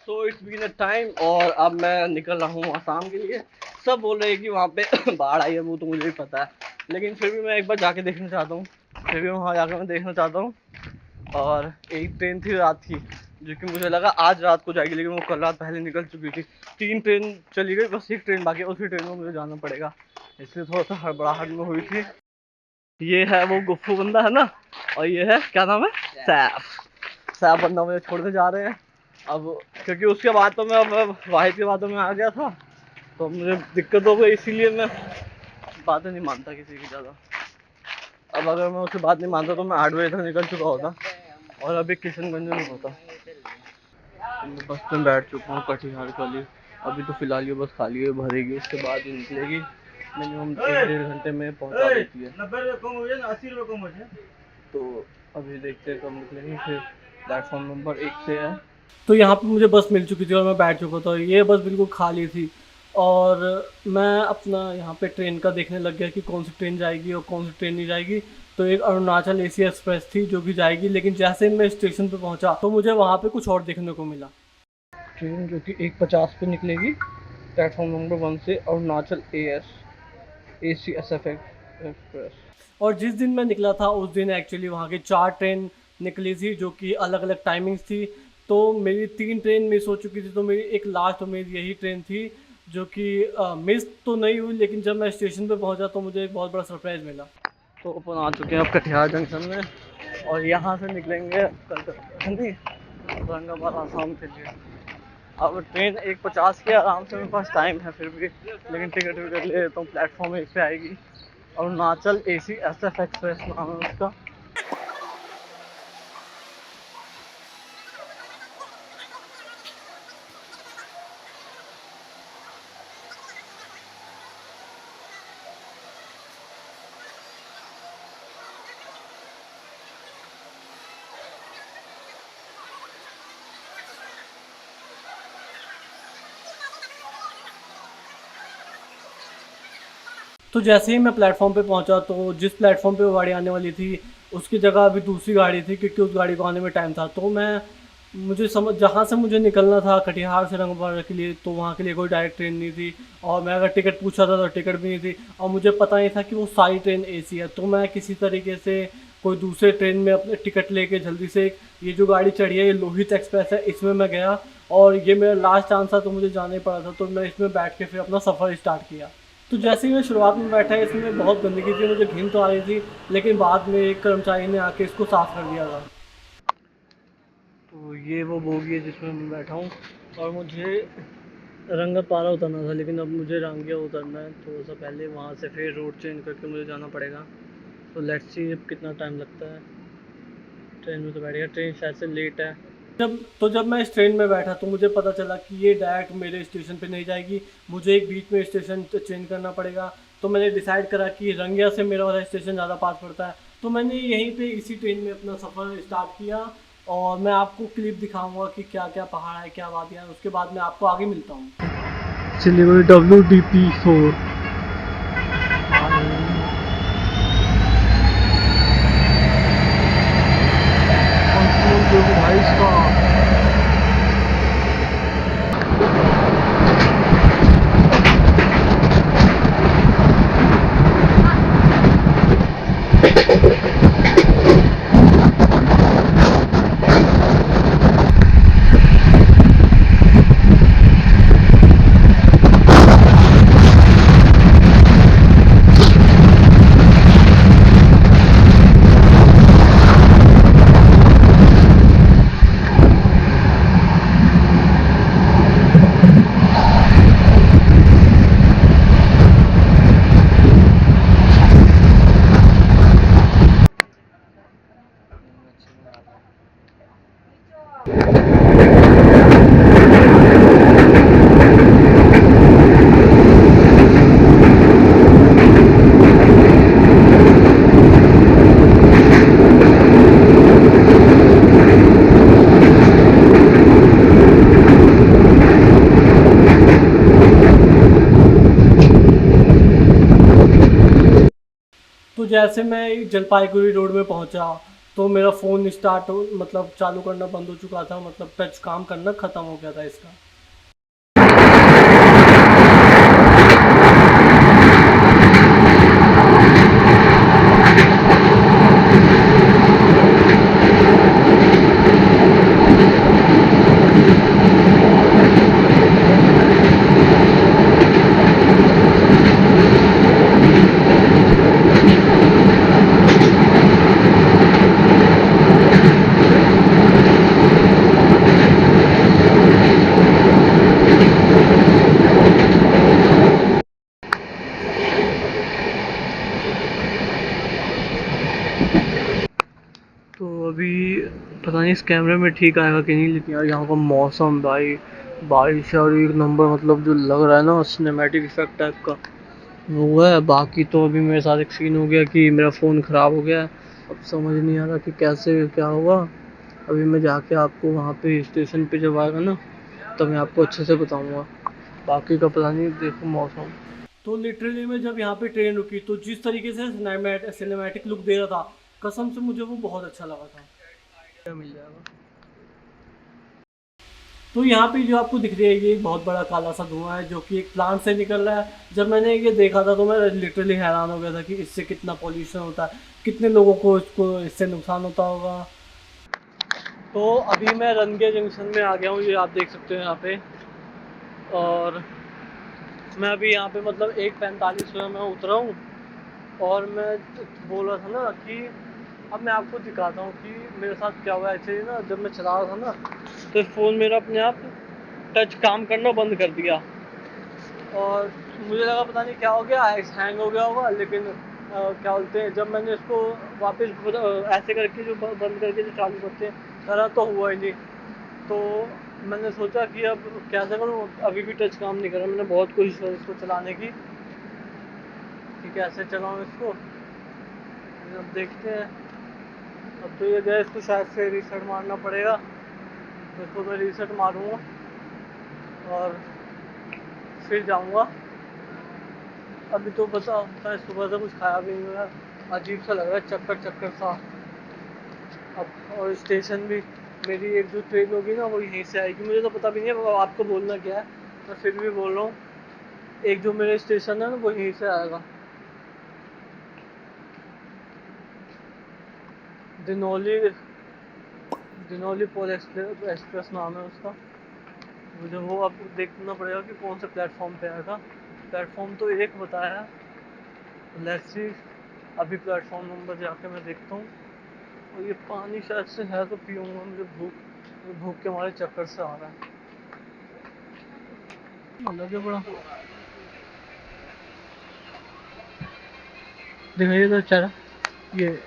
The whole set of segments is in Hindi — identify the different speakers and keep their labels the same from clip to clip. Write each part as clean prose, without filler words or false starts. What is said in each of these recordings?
Speaker 1: So it's been a time और अब मैं निकल रहा हूँ आसाम के लिए। सब बोल रहे हैं कि वहाँ पे बाढ़ आई है, वो तो मुझे भी पता है, लेकिन फिर भी मैं एक बार जाके देखना चाहता हूँ। फिर भी वहाँ जाकर मैं देखना चाहता हूँ। और एक ट्रेन थी रात की, जो कि मुझे लगा आज रात को जाएगी, लेकिन वो कल रात पहले निकल चुकी थी। 3 ट्रेन चली गई, बस एक ट्रेन बाकी है, उसी ट्रेन में मुझे जाना पड़ेगा, इसलिए थोड़ा सा हड़बड़ाहट में हुई थी। ये है वो गुफ्फू बंदा है ना, और ये है क्या नाम है, सैफ। सैफ बंदा मुझे छोड़ने जा रहे हैं अब, क्योंकि उसके बाद तो मैं अब वाहिद के बातों में आ गया था, तो मुझे दिक्कत हो गई, इसीलिए मैं बातें नहीं मानता किसी की ज़्यादा। अब अगर मैं उससे बात नहीं मानता तो मैं 8 बजे तक निकल चुका होता और अभी किशनगंज में होता। तो मैं बस में बैठ चुका हूँ कटिहार के लिए। अभी तो फिलहाल ये बस खाली है, भरेगी, उसके बाद ही निकलेगी। मिनिमम 1-1.5 घंटे में पहुँचा देती है। 90 रुपये कम हो जाए ना, 80 रुपये कम हो जाए। तो अभी देखते हैं कब निकलेंगे। फिर प्लेटफॉर्म नंबर 1 से है। तो यहाँ पे मुझे बस मिल चुकी थी और मैं बैठ चुका था। ये बस बिल्कुल खाली थी और मैं अपना यहाँ पे ट्रेन का देखने लग गया कि कौन सी ट्रेन जाएगी और कौन सी ट्रेन नहीं जाएगी। तो एक अरुणाचल एसी एक्सप्रेस थी जो कि जाएगी, लेकिन जैसे मैं स्टेशन पे पहुँचा तो मुझे वहाँ पे कुछ और देखने को मिला। ट्रेन जो कि 1:50 पे निकलेगी प्लेटफॉर्म नंबर 1 से, अरुणाचल एसी एक्सप्रेस। और जिस दिन मैं निकला था उस दिन एक्चुअली वहाँ की 4 ट्रेन निकली थी जो कि अलग अलग टाइमिंग्स थी। तो मेरी 3 ट्रेन मिस हो चुकी थी, तो मेरी एक लास्ट तो मेरी यही ट्रेन थी जो कि मिस तो नहीं हुई, लेकिन जब मैं स्टेशन पे पहुँचा तो मुझे एक बहुत बड़ा सरप्राइज़ मिला। तो अपन आ चुके हैं अब कटिहार जंक्शन में और यहाँ से निकलेंगे औरंगाबाद आसाम के लिए। अब ट्रेन 1:50 की आराम से मेरे पास टाइम है फिर भी, लेकिन टिकट विकट ले लेता हूँ। प्लेटफॉर्म 1 पे आएगी, अरुणाचल एसी SF एक्सप्रेस नाम है उसका। तो जैसे ही मैं प्लेटफॉर्म पे पहुंचा तो जिस प्लेटफॉर्म पे वो गाड़ी आने वाली थी उसकी जगह अभी दूसरी गाड़ी थी, क्योंकि उस गाड़ी को आने में टाइम था। तो मुझे समझ, जहाँ से मुझे निकलना था कटिहार से रंगपारा के लिए, तो वहाँ के लिए कोई डायरेक्ट ट्रेन नहीं थी। और मैं अगर टिकट पूछा था तो टिकट भी नहीं थी, और मुझे पता नहीं था कि वो सारी ट्रेन AC है। तो मैं किसी तरीके से कोई दूसरे ट्रेन में अपने टिकट लेके जल्दी से, ये जो गाड़ी चढ़ी है ये लोहित एक्सप्रेस है, इसमें मैं गया और ये मेरा लास्ट चांस था तो मुझे जाना ही पड़ा था। तो मैं इसमें बैठ के फिर अपना सफ़र स्टार्ट किया। तो जैसे ही मैं शुरुआत में बैठा, इसमें बहुत गंदगी थी, मुझे घिन तो आ रही थी, लेकिन बाद में एक कर्मचारी ने आके इसको साफ़ कर दिया था। तो ये वो बोगी है जिसमें मैं बैठा हूँ और मुझे रंगपारा उतरना था, लेकिन अब मुझे रांगिया उतरना है थोड़ा सा पहले, वहाँ से फिर रूट चेंज करके मुझे जाना पड़ेगा। तो लेट्स सी अब कितना टाइम लगता है। ट्रेन में तो बैठ गया, ट्रेन शायद से लेट है। जब मैं इस ट्रेन में बैठा तो मुझे पता चला कि ये डायरेक्ट मेरे स्टेशन पे नहीं जाएगी, मुझे एक बीच में स्टेशन चेंज करना पड़ेगा। तो मैंने डिसाइड करा कि रंगिया से मेरा वाला स्टेशन ज़्यादा पास पड़ता है, तो मैंने यहीं पे इसी ट्रेन में अपना सफ़र स्टार्ट किया। और मैं आपको क्लिप दिखाऊंगा कि क्या क्या पहाड़ है, क्या वादियाँ हैं, उसके बाद मैं आपको आगे मिलता हूँ। सिलीगुड़ी WDP4 भाई इसका तो जैसे मैं जलपाईगुड़ी रोड में पहुंचा
Speaker 2: तो मेरा फ़ोन स्टार्ट हो मतलब चालू करना बंद हो चुका था, मतलब टच काम करना ख़त्म हो गया था इसका।
Speaker 1: तो अभी पता नहीं इस कैमरे में ठीक आएगा कि नहीं, लेकिन यार यहाँ का मौसम भाई, बारिश और एक नंबर, मतलब जो लग रहा है ना सिनेमैटिक इफेक्ट टाइप का वो है। बाकी तो अभी मेरे साथ एक सीन हो गया कि मेरा फ़ोन ख़राब हो गया है। अब समझ नहीं आ रहा कि कैसे क्या होगा। अभी मैं जाके आपको वहाँ पे स्टेशन पे जब आएगा ना तब मैं आपको अच्छे से बताऊँगा। बाकी का पता नहीं, देखो मौसम।
Speaker 2: तो लिटरली मैं जब यहाँ पे ट्रेन रुकी तो जिस तरीके से सिनेमैटिक लुक दे रहा था, कसम से मुझे वो बहुत अच्छा लगा था।
Speaker 1: क्या मिल जाएगा।
Speaker 2: तो यहाँ पे जो आपको दिख रही है ये एक बहुत बड़ा काला सा धुआं है जो कि एक प्लांट से निकल रहा है। जब मैंने ये देखा था तो मैं लिटरली हैरान हो गया था कि इससे कितना पॉल्यूशन होता है, कितने लोगों को इसको इससे नुकसान होता होगा।
Speaker 1: तो अभी मैं रनगे जंक्शन में आ गया हूँ, ये आप देख सकते हो यहाँ पे। और मैं अभी यहाँ पे मतलब 1:45 में मैं उतरा हूँ। और मैं बोल रहा था ना कि अब मैं आपको दिखाता हूँ कि मेरे साथ क्या हुआ। एक्चुअली ना जब मैं चला रहा था ना तो फ़ोन मेरा अपने आप टच काम करना बंद कर दिया। और मुझे लगा पता नहीं क्या हो गया, हैंग हो गया होगा। लेकिन क्या बोलते हैं, जब मैंने इसको वापस ऐसे करके जो बंद करके जो चालू करते हैं करा तो हुआ ही नहीं। तो मैंने सोचा कि अब कैसे करूँ, अभी भी टच काम नहीं कर रहा। मैंने बहुत कोशिश करी इसको चलाने की कि कैसे चलाऊँ इसको। अब देखते हैं। अब तो ये गया, इसको शायद से रीसेट मारना पड़ेगा। तो इसको मैं रीसेट मारूँगा और फिर जाऊँगा। अभी तो पता है सुबह से कुछ खाया भी नहीं हुआ, अजीब सा लग रहा है, चक्कर चक्कर सा। अब और स्टेशन भी, मेरी एक जो ट्रेन होगी ना वो यहीं से आएगी। मुझे तो पता भी नहीं है वो आपको बोलना क्या है, मैं फिर भी बोल रहा हूँ। एक जो मेरे स्टेशन है ना वो यहीं से आएगा, दिनोली। दिनोली पोल एक्सप्रेस नाम है उसका। मुझे वो अब देखना पड़ेगा कि कौन से प्लेटफॉर्म पे आएगा। प्लेटफॉर्म तो एक बताया है, लेट्स सी। अभी प्लेटफॉर्म नंबर जाके मैं देखता हूँ। और ये पानी शायद से है तो पीऊँगा, मुझे भूख के मारे चक्कर से आ रहा है। मतलब क्या बड़ा दिखाइए तो चेहरा ये।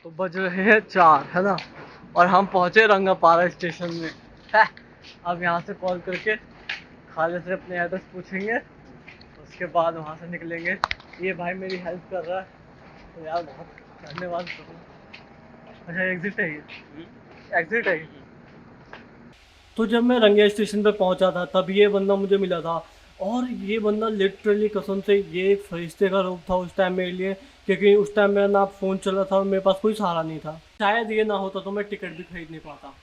Speaker 1: तो बज रहे हैं 4, है ना, और हम पहुंचे रंगापारा स्टेशन में है। अब यहाँ से कॉल करके खाले से अपने एड्रेस पूछेंगे, उसके बाद वहाँ से निकलेंगे। ये भाई मेरी हेल्प कर रहा है तो यार बहुत धन्यवाद करूँ। अच्छा एग्जिट है ये, एग्जिट है ये।
Speaker 2: तो जब मैं रंगिया स्टेशन पे पहुंचा था तब ये बंदा मुझे मिला था। और ये बंदा लिटरली कसम से ये एक फरिश्ते का रूप था उस टाइम मेरे लिए, क्योंकि उस टाइम मेरा ना फ़ोन चल रहा था और मेरे पास कोई सहारा नहीं था। शायद ये ना होता तो मैं टिकट भी खरीद नहीं पाता।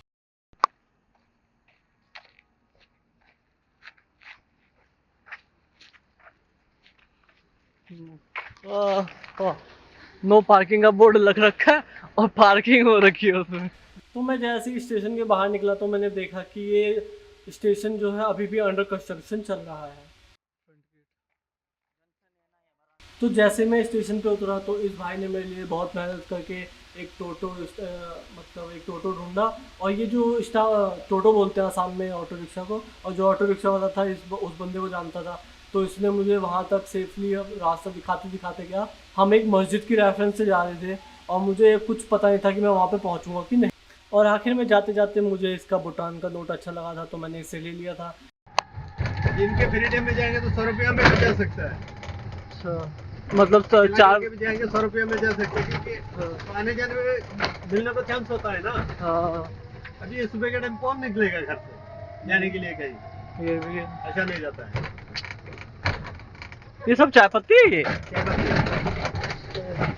Speaker 1: नो पार्किंग का बोर्ड लग रखा है और पार्किंग हो रखी है उसमें।
Speaker 2: तो मैं जैसे ही स्टेशन के बाहर निकला तो मैंने देखा कि ये स्टेशन जो है अभी भी अंडर कंस्ट्रक्शन चल रहा है। तो जैसे मैं स्टेशन पे उतरा तो इस भाई ने मेरे लिए बहुत मेहनत करके एक टोटो मतलब एक टोटो ढूंढा। और ये जो टोटो बोलते हैं आसाम में ऑटो रिक्शा को, और जो ऑटो रिक्शा वाला था उस बंदे को जानता था। तो इसने मुझे वहाँ तक सेफली रास्ता दिखाते दिखाते गया। हम एक मस्जिद की रेफरेंस से जा रहे थे और मुझे कुछ पता नहीं था कि मैं वहाँ पे पहुँचूंगा कि नहीं। और आखिर में जाते जाते मुझे इसका भूटान का नोट अच्छा लगा था तो मैंने इसे ले लिया था।
Speaker 3: जिनके फ्रीडम में जाएंगे तो 100 रुपया में भी जा सकता है।
Speaker 1: अच्छा मतलब तो
Speaker 3: बिना
Speaker 1: चार।
Speaker 3: के भी जाएंगे 100 रुपया में जा सकते हैं, क्योंकि आने जाने में मिलने का चांस होता है ना।
Speaker 1: हाँ
Speaker 3: अभी ये सुबह के टाइम कौन निकलेगा घर से जाने के लिए कहीं,
Speaker 1: ये भी है।
Speaker 3: ऐसा नहीं जाता है।
Speaker 1: ये सब चाय पत्ती है ये।
Speaker 3: क्या बात है?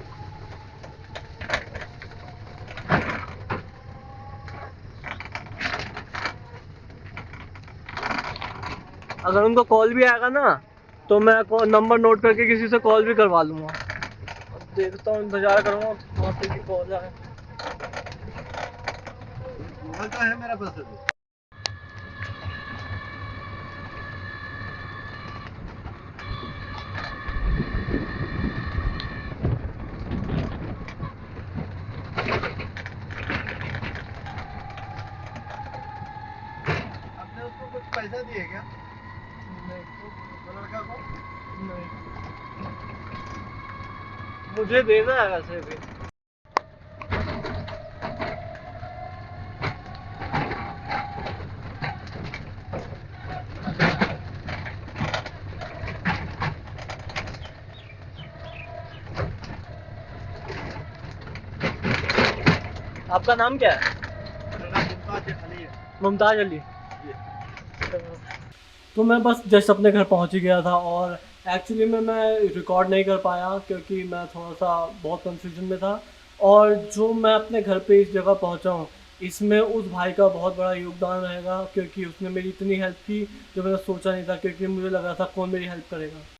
Speaker 2: अगर उनको कॉल भी आएगा ना तो मैं नंबर नोट करके किसी से कॉल भी करवा लूँगा। अब देखता हूँ, इंतज़ार करूँगा वहाँ से की कॉल आए।
Speaker 3: मोबाइल तो है मेरे पास अभी। आपने उसको कुछ पैसा दिए क्या वो लड़का को?
Speaker 2: नहीं, मुझे देना है वैसे भी। आपका नाम क्या है?
Speaker 3: मेरा मुमताज अली है।
Speaker 2: मुमताज अली। तो मैं बस जस्ट अपने घर पहुंच ही गया था और एक्चुअली में मैं रिकॉर्ड नहीं कर पाया क्योंकि मैं थोड़ा सा बहुत कंफ्यूजन में था। और जो मैं अपने घर पे इस जगह पहुंचा हूँ, इसमें उस भाई का बहुत बड़ा योगदान रहेगा क्योंकि उसने मेरी इतनी हेल्प की जो मैंने सोचा नहीं था, क्योंकि मुझे लगा था कौन मेरी हेल्प करेगा।